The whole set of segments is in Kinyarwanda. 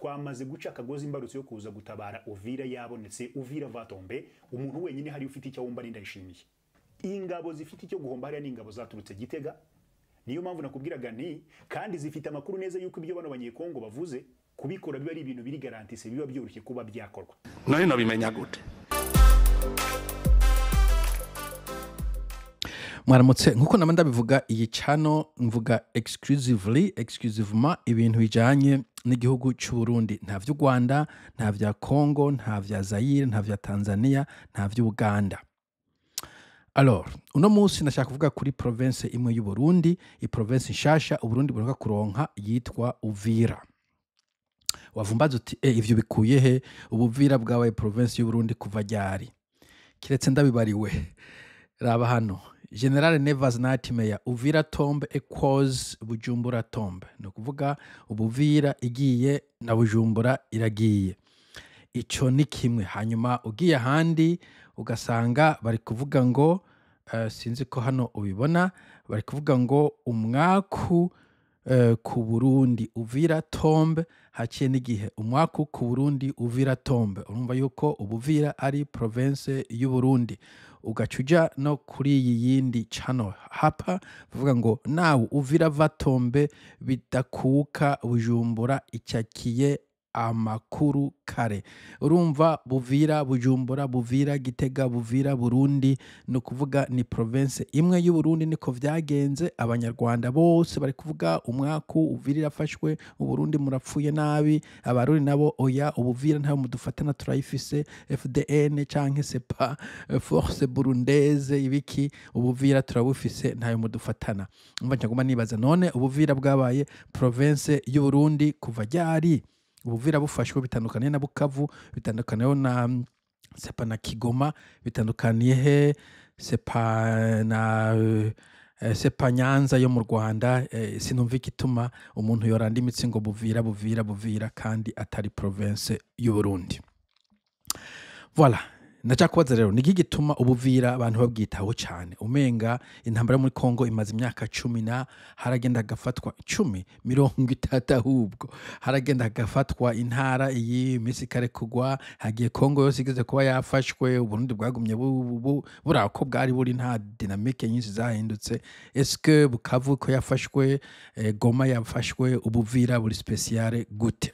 twamaze guca akagozi imbarutso yo kuza gutabara Uvira yabonetse Uvira Vatombe umuntu wenyine hari ufite icyo wumva n'indayishimiye ingabo zifite icyo guhomba hari n'ingabo zaturutse Gitega niyo mpamvu nakubwiraga nti kandi zifite amakuru neza yuko ibyo bano banyekongo bavuze kubikora biba ari ibintu biri garantise biba byoroshye kuba byakorwa none no bimenya gute mwaramutse nkuko namanda bivuga iyi channel mvuga exclusivement ibintu bijanye n'igihugu cy'u Burundi nta vy'u Rwanda nta vya Congo nta vya Zaire nta vya Tanzania nta vya Uganda. Alors uno munsi nashaka kuvuga kuri province imwe y'u Burundi i province nshasha u Burundi buruka kuronka yitwa Uvira. Wavumbaza uti ivyo bikuye he Ubuvira bwawe province y'u Burundi kuva ryari kiretse ndabibariwe raba hano General Nevas Natimeya Uvira tombe equals Bujumbura tombe no kuvuga Ubuvira igiye na Bujumbura iragiye ico ni kimwe hanyuma ugiye handi ugasanga bari kuvuga ngo sinzi ko hano ubibona bari kuvuga ngo umwaku ku Burundi Uvira tombe haciye n'igihe umwaku ku Burundi Uvira tombe urumva yuko Ubuvira ari province y'u Burundi ugacuja no kuri iyi yindi channel hapa bavuga ngo nawe Uvira Vatombe bidakuka Bujumbura icyakiye amakuru kare urumva Buvira Bujumbura Buvira Gitega Buvira Burundi no kuvuga ni province imwe y'u Burundi niko vyagenze abanyarwanda bose bari kuvuga umwaku Uvira irafashwe u Burundi murapfuye nabi abarundi nabo oya Ubuvira ntayo mudufatana turayifise FDN canke sepa force burundaise ibiki Ubuvira turabufise ntayo mudufatana umva cyangwa nibaza none Ubuvira bwabaye province y'u Burundi kuva ryari Ubuvira bufashwe bitandukaniye na Bukavu bitandukaniye na sepa na Kigoma bitandukaniye he sepa Nyanza yo mu Rwanda sinumva igituma umuntu yoranda imitsi ngo Buvira kandi atari province y'u Burundi. Voilà nacha kubaza rero niki gituma Ubuvira abantu babwitaho cyane umenga intambara muri Congo imaze imyaka 10 na haragenda gafatwa 10 ahubwo haragenda gafatwa intara iyi misi kare kugwa hagiye Congo yose igeze kuba yafashwe Uburundi bwagumye burako bwari buri nta dynamique nyinshi zahindutse est-ce Bukavu ko yafashwe Goma yafashwe Ubuvira buri speciale gute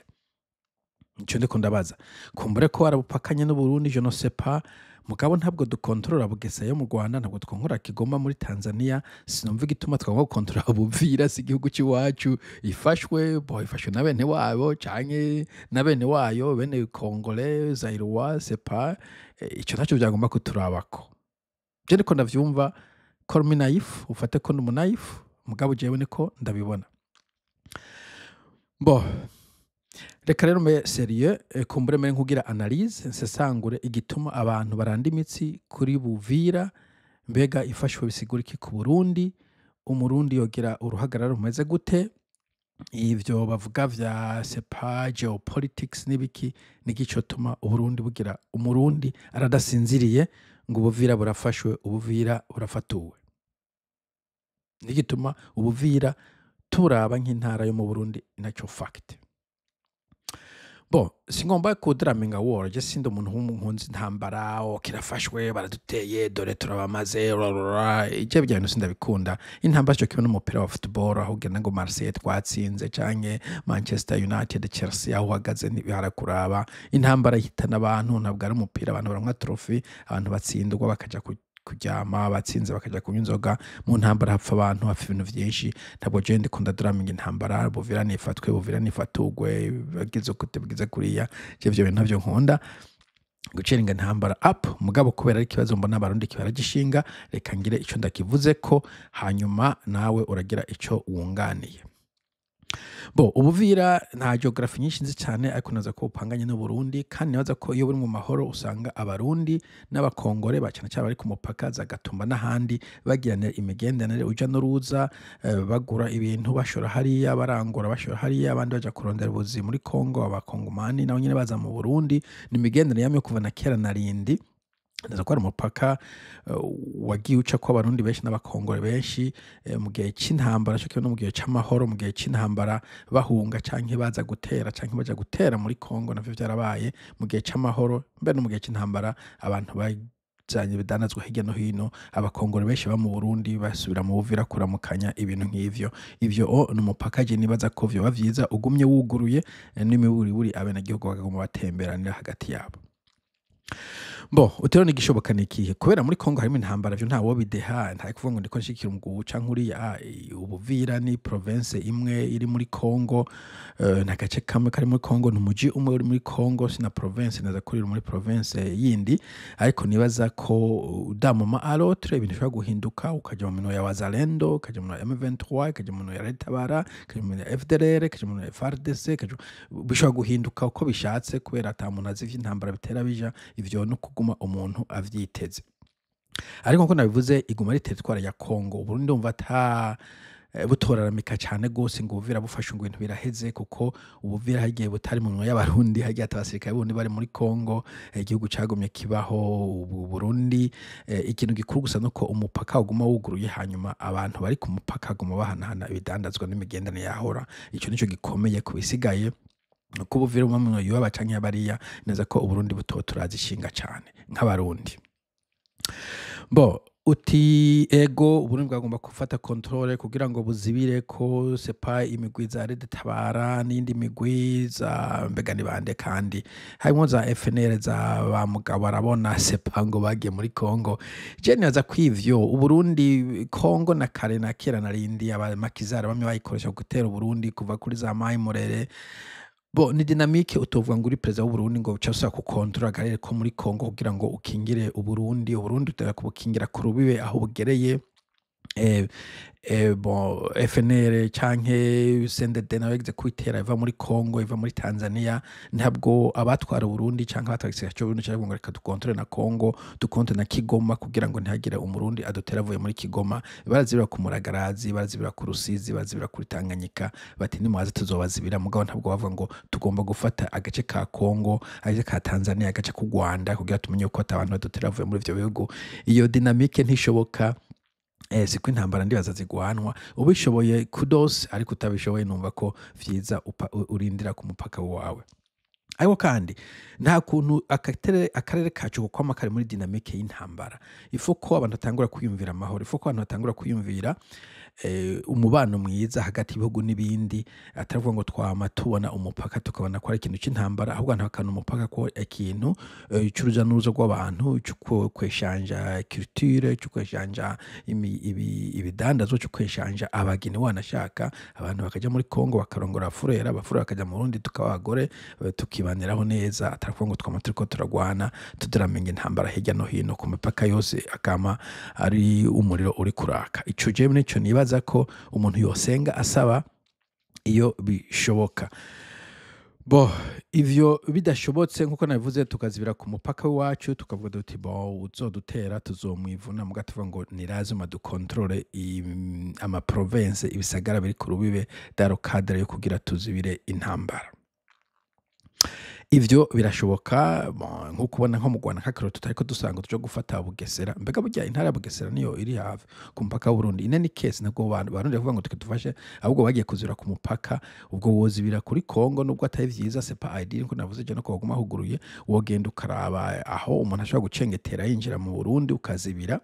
Ico ndiko ndabaza kumbure ko arabupakanye n'u Burundi je ne sais pas mugabo ntabwo dukontrola Bugesa yo mu Rwanda ntabwo twonkora Kigoma muri Tanzania sinumva igituma twangwa gukontrola Ubuvira si igihugu cy'iwacu ifashwe na bene wabo canke na bene wayo bene Congolais Zaïrois c'est pas ico ntacyo byagomba kuturabako je ndiko ndavyumva call me naïf ufate ko ndi naïf mugabo jewe niko ndabibona reka rero mbe sérieux kumbure mere nkugira analyse nsesangure igituma abantu baranda imitsi kuri Buvira mbega ifashwe bisigura iki ku Burundi umurundi yogira uruhagararo rumeze gute ivyo bavuga vya sepa geopolitics nibiki nigico tuma Uburundi bugira umurundi aradasinziriye ngo Ubuvira burafashwe Ubuvira burafatuwe nigituma Ubuvira turaba nk'intara yo mu Burundi inacho fact singomba kudraminga war je sindo umuntu w'umunkunzi ntambara kirafashwe baraduteye dore turabamaze ije byano sindabikunda intambara cyo kibe n'umupira wa football aho genda ngo Marseille twatsinze canke Manchester United Chelsea aho hagaze ntibiharakuraba intambara hitana abantu ntabwo ari umupira abantu baramwa trophy abantu batsindwa bakaja kujyama batsinze bakaja kunywa inzoga mu ntambara hapfa abantu hapfa ibintu byinshi ntabwo je ndikunda draminga intambara Buvira nifatwe Buvira nifatugwe bagize kutebigize kuriya je byo bintu ntabyo nkunda guceringa intambara up mugabo kubera ari kibazo mbona abarundi kibaragishinga reka ngire ico ndakivuze ko hanyuma nawe uragira ico wunganiye Ubuvira nta geography nyinshi nzi cyane ariko naza ko upanganye n'u Burundi kandi naza ko iyo buri mu mahoro usanga abarundi n'abakongore bacana cyane bari ku mupaka zagatumba n'ahandi bagirana imigenderanire uja n'uruza bagura ibintu bashora hariya barangura bashora hariya abandi baja kurondera ubuzi muri Congo abakongomani naho nyine baza mu Burundi ni imigenderanire yamye kuva na kera narindi ndaza ko ari umupaka wagiye uca ko abarundi benshi n'abakongore benshi mu gihe c'intambara cyo kimwe no mu gihe c'amahoro mu gihe c'intambara bahunga canke baza gutera canke baja gutera muri Kongo navyo vyarabaye mu gihe c'amahoro mbe no mu gihe c'intambara abantu bajanye bidanazwa hirya no hino abakongore benshi ba mu Burundi basubira mu Buvira kuramukanya ibintu nk'ivyo ni umupaka je nibaza ko vyo bavyiza ugumye wuguruye n'imiburiburi abenegihugu bakaguma batemberanira hagati yabo. Bo utero ni gishoboka nikihe kubera muri Kongo harimo intambara vyo ntawo bideha nta kuvuga ngo ndiko nshikira umugabo canke uri Ubuvira ni province imwe iri muri Kongo na gace kamwe kari muri Kongo numuji umwe uri muri Kongo sina province naza kurira muri province yindi ariko nibaza ko damoma alotre ibintu bishobora guhinduka ukaja mu mino ya Wazalendo ukaja mu M23 ukaja mu mino ya Retabara ukaja mu mino ya FDLR ukaja mu mino ya FARDC bishobora guhinduka uko bishatse kubera ata muntu azi intambara bitera bija ivyo no kuguma umuntu avyiteze ariko nko nabivuze iguma ari territoire ya Kongo Burundi ndumva ata butoraramika cyane gose ngo Uvira bufashe ngo ibintu biraheze kuko Ubuvira hagiye butari mu y'abarundi hagiye atabasirikare bundi bari muri Kongo igihugu cagomye kibaho Burundi ikintu gikuru gusa nuko umupaka uguma wuguruye hanyuma abantu bari ku mupaka guma bahanahana ibidandazwa n'imigendane yahora ico nico gikomeye kubisigaye kuba Uvira umwe yuba canke abariya neza ko Uburundi butoturazishinga cyane nk'abarundi. Bo uti ego Uburundi bwagomba gufata controle kugira ngo buzibire ko sepa imigwi za Retabara n'indi migwi za mbega ni bande kandi harimo za FNL za ba mugabo arabona sepa ngo bagiye muri Kongo je nibaza kwivyo Uburundi Kongo na kare na kera narindi abamakizara bamwe bayikoresha gutera Uburundi kuva kuri za Mai Murere. Bo ni dynamique utovuga ngo uri president w'u Burundi ngo uca ku control garere ko muri Kongo kugira ngo ukingire Uburundi utera kubukingira ku rubibe aho bugereye bon FNL canke CNDD nawe gize kwitera iva muri Kongo iva muri Tanzania ntabwo abatwara Burundi canke abatagisiga cyo bintu cyangwa ngo reka dukontrole na Kongo dukonte na Kigoma kugira ngo ntihagire umurundi adutera avuye muri Kigoma barazibira ku Muragarazi barazibira ku Rusizi barazibira kuri Tanganyika bati ni mwaze tuzobazibira mugabo ntabwo bavuga ngo tugomba gufata agace ka Kongo agace ka Tanzania agace ku Rwanda kugira tumenye ko abantu badutera avuye muri ivyo bihugu iyo dynamique ntishoboka siko intambara ndibaza zigwanwa ubishoboye kudos ariko utabishoboye numva ko vyiza urindira ku mupaka wawe ariko kandi nta kuntu akarere kacu kwama kari muri dynamique y'intambara ifo ko abantu batangura kwiyumvira amahoro ifo ko abantu batangura kwiyumvira umubano mwiza hagati y'ibihugu n'ibindi ataravuga ngo twama tubona umupaka tukabona ko ari ikintu c'intambara ahubwo abantu bakana umupaka ko ikintu cy'uruja n'uruza rw'abantu cyo kweshanja culture cyo kweshanja ibidandazwa cyo kweshanja abageni wanashaka abantu bakaja muri Kongo bakarongora abafurera bakaja mu Burundi tukabagore tukibaniraho neza ataravuga ngo twama turiko turagwana tudaramenye intambara hirya no hino ku mipaka yose akama ari umuriro uri kuraka ico je nico nibaza ko umuntu yosenga asaba iyo bishoboka. Bo ivyo bidashobotse nkuko nabivuze tukazibira ku mupaka wacu tukavuga duti bo uzodutera tuzomwivuna muga tuvuga ngo nirazima du controle ama province ibisagara biri ku rubibe daro cadre yo kugira tuzibire intambara. Ivyo birashoboka nkuko ubona nko mu Rwanda kakiro tutariko dusanga tuje gufata Bugesera mbega burya intara ya Bugesera niyo iri hafi ku mupaka w'u Burundi inene case nabwo barundi bavuga ngo tukadufashe ahubwo bagiye kuzira ku mupaka ubwo wozibira kuri Kongo nubwo atari vyiza sepa ID nko navuze je no ko baguma huguruye wogenda ukaraba aho umuntu ashobora gucengetera yinjira mu Burundi ukazibira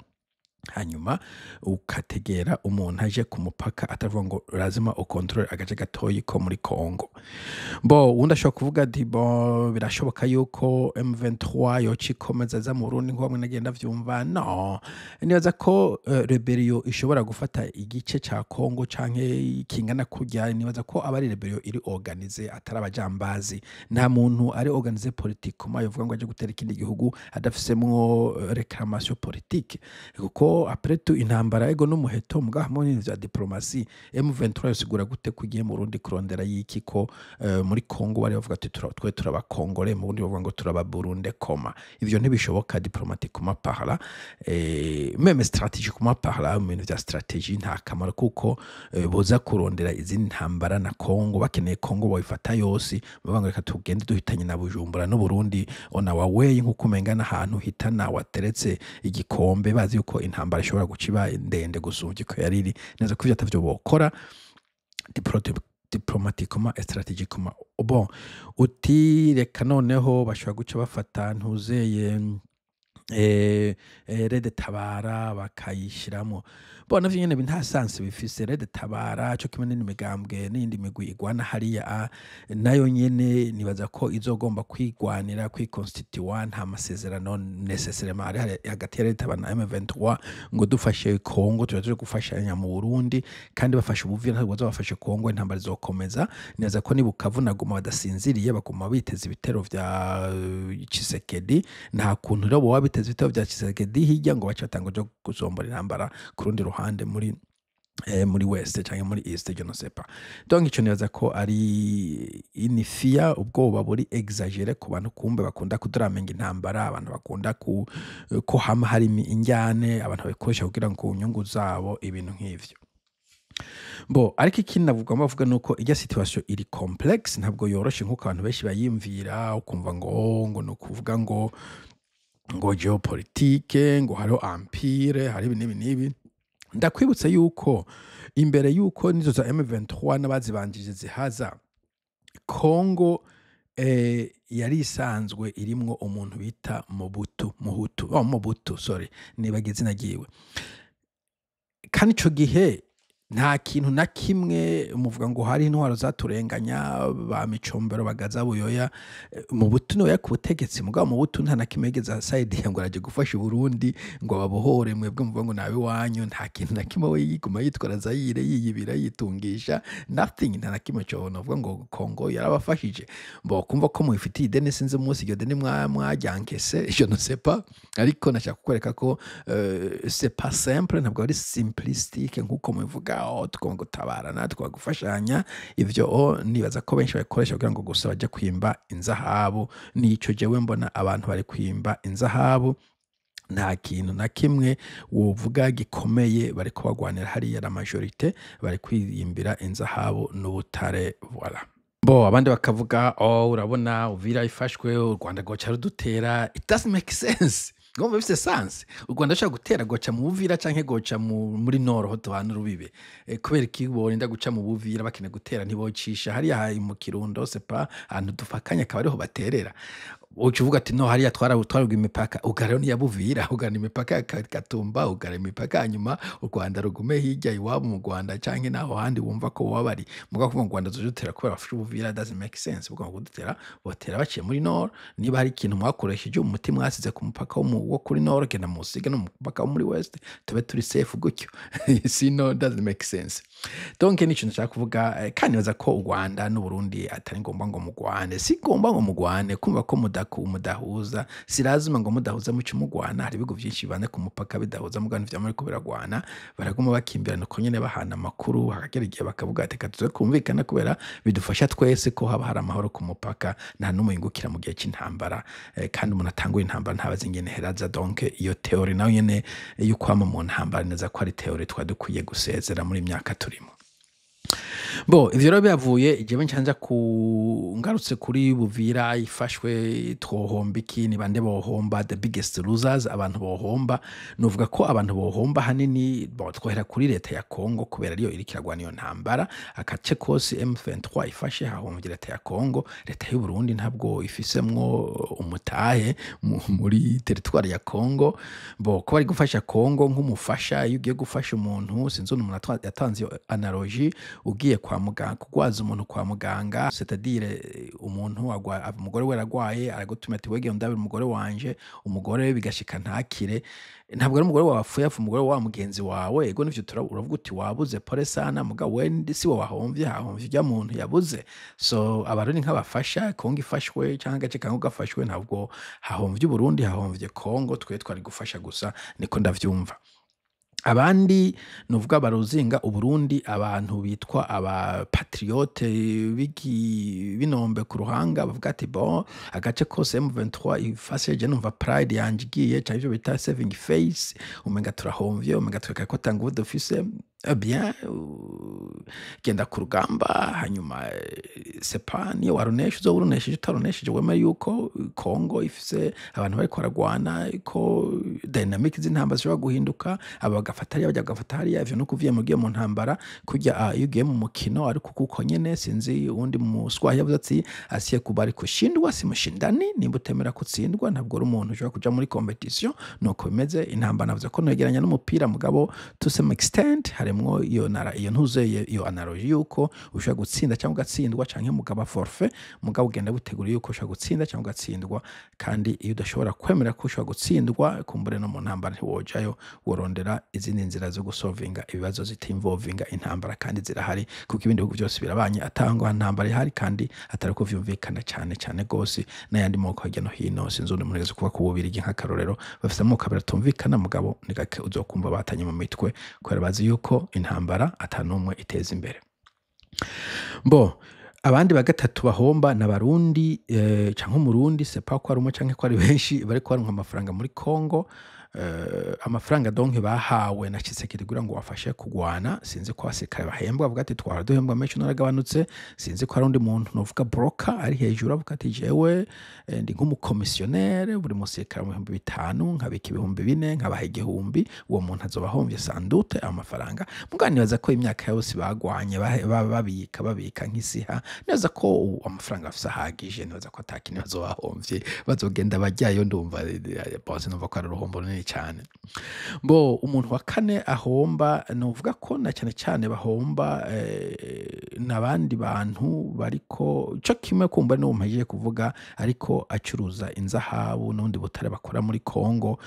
hanyuma ukategera umuntu aje ku mupaka atavuga ngo lazima ukontrole agace gatoyi ko muri Kongo. Bo undi ashobora kuvuga ati bo birashoboka yuko M23 yocikomeza za mu Burundi nko bamwe nagenda vyumva no nibaza ko rebellion ishobora gufata igice ca Kongo canke kingana kujya nibaza ko abari rebellion iri organize atarabajambazi nta muntu ari organize politique kuma yovuga ngo aje gutera ikindi gihugu adafisemwo reclamation politique kuko ko après tout intambara ego n'umuheto mbwa hamwe n'ibintu vya diplomasi M23 yosigura gute kugiye mu Burundi kurondera yiki ko muri Kongo bari bavuga ati twe turabakongole mu Burundi bavuga ngo turababurunde koma ivyo ntibishoboka diplomatiquement parla même stratégiquement parla mu bintu vya stratégie nta kamaro kuko boza kurondera izindi ntambara na Kongo bakeneye Kongo boyifata yose bavuga ngo reka tugende duhitanye na Bujumbura no Burundi ona wawe nkuko mengana ahantu hitana wateretse igikombe bazi yuko intambara ishobora guciba ndende gusumvya ko yariri neza ko ivyo atavyo bokora diplomatiquement et stratégiquement bon uti reka noneho bashobora guca bafata ntuzeye Rede Tabara bakayishiramo bo navyo nyene nta sanse bifise Rede Tabara cyo kimwe n'imigambwe n'indi migwi igwana hariya nayo nyene nibaza ko izogomba kwigwanira kwiconstituer nta masezerano necessairement ari hagati ya Rede Tabara na M23 ngo dufashe Kongo tuje gufashanya mu Burundi kandi bafashe ubuvira ntabwo bazabafashe Kongo intambara zokomeza nibaza ko nibukavu naguma badasinziriye baguma biteza ibitero vya Tshisekedi nta kuntu rero bo biteza ibitero vya Tshisekedi hirya ngo bacatanga jo gusombora intambara ku rundi ruhande muri west cyangwa muri east je ne sais pas donc ico nibaza ko ari inifia ubwoba buri exagere ku bantu kumbe bakunda kudramenga intambara abantu bakunda ko hama hari injyane abantu babikoresha kugira ngo nyungu zabo ibintu nk'ivyo bo ariko ikindi bavuga nuko ijya situation iri complex ntabwo yoroshe nkuko abantu benshi bayimvira ukumva ngo no kuvuga ngo geopolitique ngo hariho empire hari ibintu nibi ndakwibutsa yuko imbere yuko nizo za M23 n'abazibanjije zihaza Kongo yari isanzwe irimwo umuntu bita Mobutu sorry nibagize nagiwe kandi ico gihe nta kintu na kimwe umuvuga ngo hari intwaro zaturenganya ba micombero bagaza buyoya mu butuno ya kubutegetsi mugabo mu butu nta na kimwe geza side yango araje gufasha Burundi ngo babohore mwebwe muvuga ngo nawe wanyu nta kintu na kimwe we yiguma yitwara Zaire yiyibira yitungisha nothing nta na kimwe cyo novuga ngo Kongo yarabafashije bo kumva ko mufitiye ideni sinze munsi iryo deni mwajyankese je ne sais pas ariko nashaka kukwereka ko c'est pas simple ntabwo ari simplistique nkuko muvuga tugomba gutabarana twagufashanya ivyo nibaza ko benshi bakoresha kugira ngo gusa baje kwimba inzahabu nico jewe mbona abantu bari kwimba inzahabu nta kintu na kimwe wovuga gikomeye bari kubagwanira hariya la majorité bari kwiyimbira inzahabu n'ubutare voilà bo abandi bakavuga urabona Uvira ifashwe u Rwanda gocha rudutera it doesn't make sense ngomba bifite sanse u Rwanda ashaka gutera goca mu Buvira canke goca muri Nord ho tuhana rubibe kubera iki borinda guca mu Buvira bakene gutera ntibocisha hariya mu Kirundo sepa ahantu dufakanya kabariho baterera ucuvuga ati no hariya twararwa imipaka ugarero ntiyabuvira ugana imipaka Katumba ugara imipaka nyuma u Rwanda rugume hirya iwabo mu Rwanda canke naho handi wumva ko wabari muga kuvuga ngo Rwanda zujutera kubera bafashe Buvira doesn't make sense buga ngo dutera botera baciye muri Nord niba hari ikintu mwakoresheje umuti mwasize ku mupaka wo kuri Nord gena musige no mupaka wo muri West tube turi safe gutyo sino doesn't make sense donc ni ikintu nshaka kuvuga kandi baza ko u Rwanda n'u Burundi atari ngomba ngo mu Rwanda si ngomba ngo mu Rwanda kumva ko mudahuza sirazima ngo mudahuza mu cy'umugwana hari bigo byinshi bane ku mupaka bidahuza mugana vya muri ko biragwana baraguma bakimbirana ko nyene bahana amakuru hakagera igihe bakavuga ati katuze kumvikana kubera bidufasha twese ko haba hari amahoro ku mupaka nta n'umuyingukira mu gihe cy'intambara kandi umuntu atangura intambara ntabazi ingene heraza donc iyo theory nayo nyene y'ukwama mu ntambara neza ko ari theory twadukwiye gusezera muri myaka turimo bo ivyo rero byavuye igihe ncanza kungarutse kuri Buvira ifashwe twohomba iki ni bande bohomba the biggest losers abantu bohomba nuvuga ko abantu bohomba hanini bo twohera kuri leta ya Kongo kubera ariyo iri kiragwana iyo ntambara akace kose M23 ifashe hahomvye leta ya Kongo leta y'u Burundi ntabwo ifisemwo umutahe muri territoire ya Kongo bo ko bari gufasha Kongo nk'umufasha iyo ugiye gufasha umuntu sinzi umuntu yatanze analogie ugiye kwa muganga kugwaza umuntu kwa muganga c'est-à-dire umuntu umugore we aragwaye aragutuma ati wege ndabira umugore wanje umugore bigashika ntakire ntabwo ari umugore wapfuye umugore wa mugenzi wawe ego nivyo uravuga uti wabuze pole sana muga we si wo wahomvye ya muntu yabuze so abarundi nk'abafasha Kongo ifashwe cyangwa gace kango gafashwe ntabwo hahomvye Burundi hahomvye Kongo twe twari gufasha gusa niko ndavyumva abandi nuvuga baruzinga uburundi abantu bitwa abapatriote binombe ku ruhanga bavuga ati bon agace kose M23 ifashe je numva pride yanje igiye cyangwa ibyo bita saving face umenga turahomvye umenga tweka ko tanga ubudofise bien genda ku rugamba hanyuma sepa niyo warunesha uzo urunesheje utarunesheje wema yuko Kongo ifise abantu bari koragwana ko dynamic z'intambara zishobora guhinduka abagafata ari bajya hariya ivyo no kuviye mu giye mu ntambara kujya iyo ugiye mu mukino ariko kuko nyene sinzi uwundi muswahi yavuze ati asiye kubari kushindwa simushindani nimba utemera kutsindwa ntabwo ari umuntu ushobora kuja muri competition nuko bimeze intambara navuze ko negeranya n'umupira mugabo to some extent haremwo iyo ntuzeye iyo analogy yuko ushobora gutsinda cyangwa ugatsindwa canke mugaba forfait mugabo ugenda butegura yuko ushobora gutsinda cyangwa ugatsindwa kandi iyo udashobora kwemera ko ushobora gutsindwa kumbure no mu ntambara ntiwojayo worondera izindi nzira zo gusolvinga ibibazo zitinvolvinga intambara kandi zirahari kuko ibindi bihugu byose birabanye atangwa intambara ihari kandi atari ko vyumvikana cyane gose n'ayandi moko hirya no hino sinzundi munegeze kuba ku bubirigi nk'akarorero bafite amoko abiri atumvikana mugabo ni gake uzokumva batanye mu mitwe kubera bazi yuko intambara atanumwe iteza imbere bo abandi bagatatu bahomba n'abarundi canke umurundi sepa ko ari umwe canke ko ari benshi bari ko baronka amafaranga muri Kongo amafaranga donke bahawe na Tshisekedi kugira ngo wafashe kugwana sinzi ko asikare bahembwa bavuga ati twara duhembwa menshi naragabanutse sinzi ko ari undi muntu novuga broker ari hejuru avuga ati jewe ndi nk'umukomissionnaire buri musirikare mu 5,000 nkabika 4,000 nkabaha 1,000 uwo muntu azobahombye sandute amafaranga muganibaza ko imyaka yose bagwanye babika nk'isiha neza ko amafaranga afisa hagije neza ko atakini bazobahombye bazogenda bajyayo ndumva bose numva ko ari uruhombo runini cyane bo umuntu wa kane ahomba novuga ko na cyane bahomba nabandi bantu bariko cyo kimwe kumba no mpagiye kuvuga ariko acuruza inzahabu n'undi butare bakora muri Kongo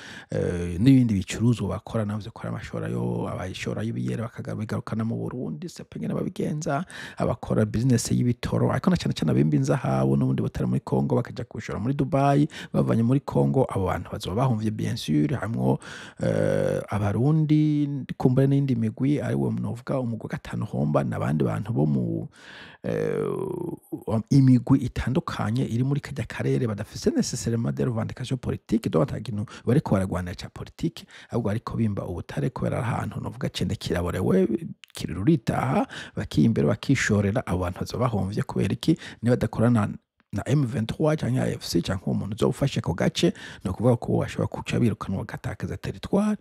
n'ibindi bicuruzwa bakora navuze ko amashora yo abayishora y'ibiyere bakagarukana mu Burundi sepenye n'ababigenza abakora business y'ibitoro ariko na cyane abimba inzahabu n'undi butare muri Kongo bakaja kushora muri Dubai bavanye muri Kongo abo bantu bazoba bahomvye bien sûr hamwe abarundi kumbure n'indi migwi ari we munovuga umugwa gatanu homba nabandi bantu bo mu imigwi itandukanye iri muri kajya karere badafise nécessairement de revendication politique do batagintu bariko baragwana cha politique ahubwo ariko bimba ubutare kubera ahantu novuga cende kiraborewe kiruritaha bakimbere bakishorera abo bantu bazobahomvye kubera iki niba dakorana na M23 cyangwa AFC cyangwa umuntu uzofashe ko gace no kuvuga ko washobora kuca birukanwa gatakaza territoire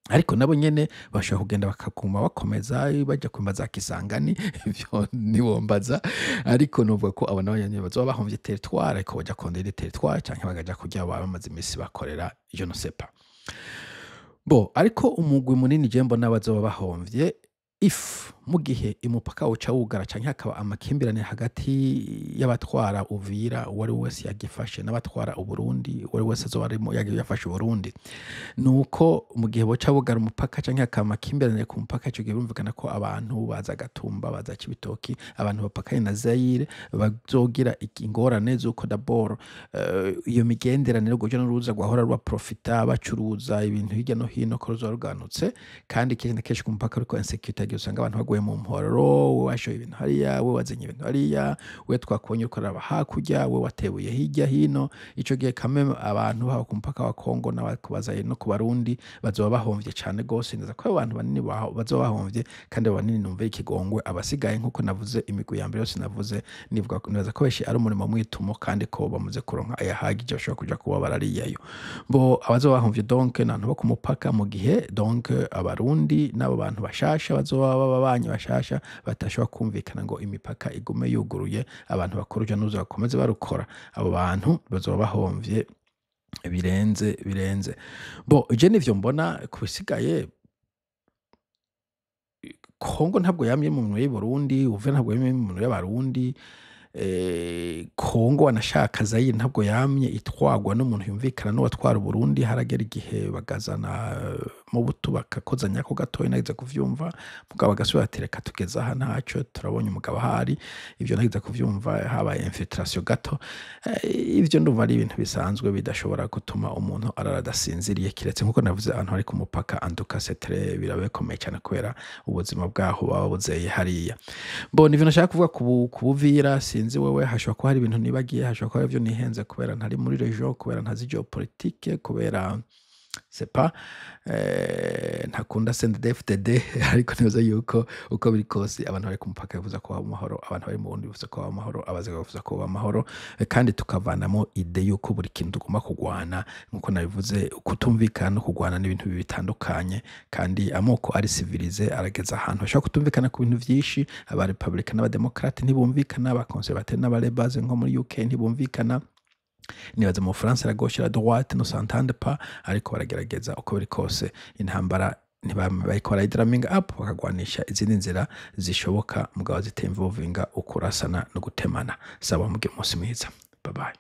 ariko nabo nyene bashobora kugenda bakakuma bakomeza bajya kumbaza Kisangani ivyo niwombaza ariko novuga ko abo nabanyene bazoba bahomvye territoire ariko bajya kondera territoire cyangwa bagaja kujya bamaze imisi bakorera je ne sais pas bo ariko umugwi munini je mbona bazoba bahomvye if mugihe imupaka uca wugara canke hakaba amakimbirane hagati y'abatwara Uvira wari wese yagifashe n'abatwara Uburundi wari wese azobarimo yafashe Uburundi nuko mugihe boca bugara umupaka canke hakaba amakimbirane ku mupaka cyo birumvikana ko abantu baza Gatumba baza Kibitoki abantu bapakaye na Zaire bazogira ingorane zuko d'abord iyo migenderanire goje n'uruza gwahora rwa profita bacuruza ibintu hirya no hino ko ruzoruganutse kandi kindi keshe ku mupaka ariko insecurity usanga abantu baguye mu mpororo we washoye ibintu hariya we wazenye ibintu hariya we twakonye ukoraba hakurya we watebuye hirya hino ico gihe kame abantu baho ku mpaka wa Kongo n'abakubazaye no ku Barundi bazoba bahomvye cyane gose neza ko abantu banini bazoba bahomvye kandi banini numva ikigongwe abasigaye nkuko navuze imigwi ya mbere yose navuze nivuga neza ko beshi ari umurimo mwitumo kandi ko bamuze kuronka ayahagije bashobora kuja kuba barariyayo bo abazoba bahomvye donc nantu bo ku mupaka mu gihe donc abarundi n'abo bantu bashasha bazoba babanye bashasha batashobora kumvikana ngo imipaka igume yuguruye abantu bakoruja nuzo bakomeze barukora abo bantu bazoba bahomvye birenze bo je nivyo mbona kubisigaye Kongo ntabwo yamye mu munwe y'Uburundi uve ntabwo yamye mu munwe y'Abarundi Kongo wanashaka Zaire ntabwo yamye itwagwa n'umuntu yumvikana n'uwatwara Burundi haragera igihe bagazana mu butu bakakozanya ko gatoya nagize kuvyumva mugabo agasubira ati reka tugeza aha ntacyo turabonye umugabo ahari ivyo nagize kuvyumva habaye infiltration gato ivyo ndumva ari ibintu bisanzwe bidashobora gutuma umuntu araradasinziriye kiretse nkuko navuze abantu bari ku mupaka antuka setre birabekomeye cyane kubera ubuzima bwaho baba buzeye hariya mbona ivyo nashaka kuvuga kubuvira sinzi wewe hashobora kuba hari ibintu nibagiye hashobora kuba ivyo nihenze kubera ntari muri region kubera ntazi geopolitique kubera c'est pas ntakunda CNDD-FDD ariko nibaza yuko uko biri kose abantu bari ku mupaka bivuza ko amahoro abantu bari mu bundi bivuza ko amahoro abaze bivuza ko amahoro kandi tukavanamo ide yuko buri kintu tugomba kugwana nkuko nabivuze kutumvikana no kugwana n'ibintu bitandukanye kandi amoko ari civilize arageza ahantu bashaka kutumvikana ku bintu byinshi aba Republican n'abademokrate ntibumvikana aba conservateur n'abarebaze nko muri UK ntibumvikana nibaza mu France la gauche la droite no s'entendent pas ariko baragerageza uko biri kose intambara bariko barayidraming up bakagwanisha izindi nzira zishoboka mugabo zitemvovinga ukurasana no gutemana saba muge munsi mwiza bye bye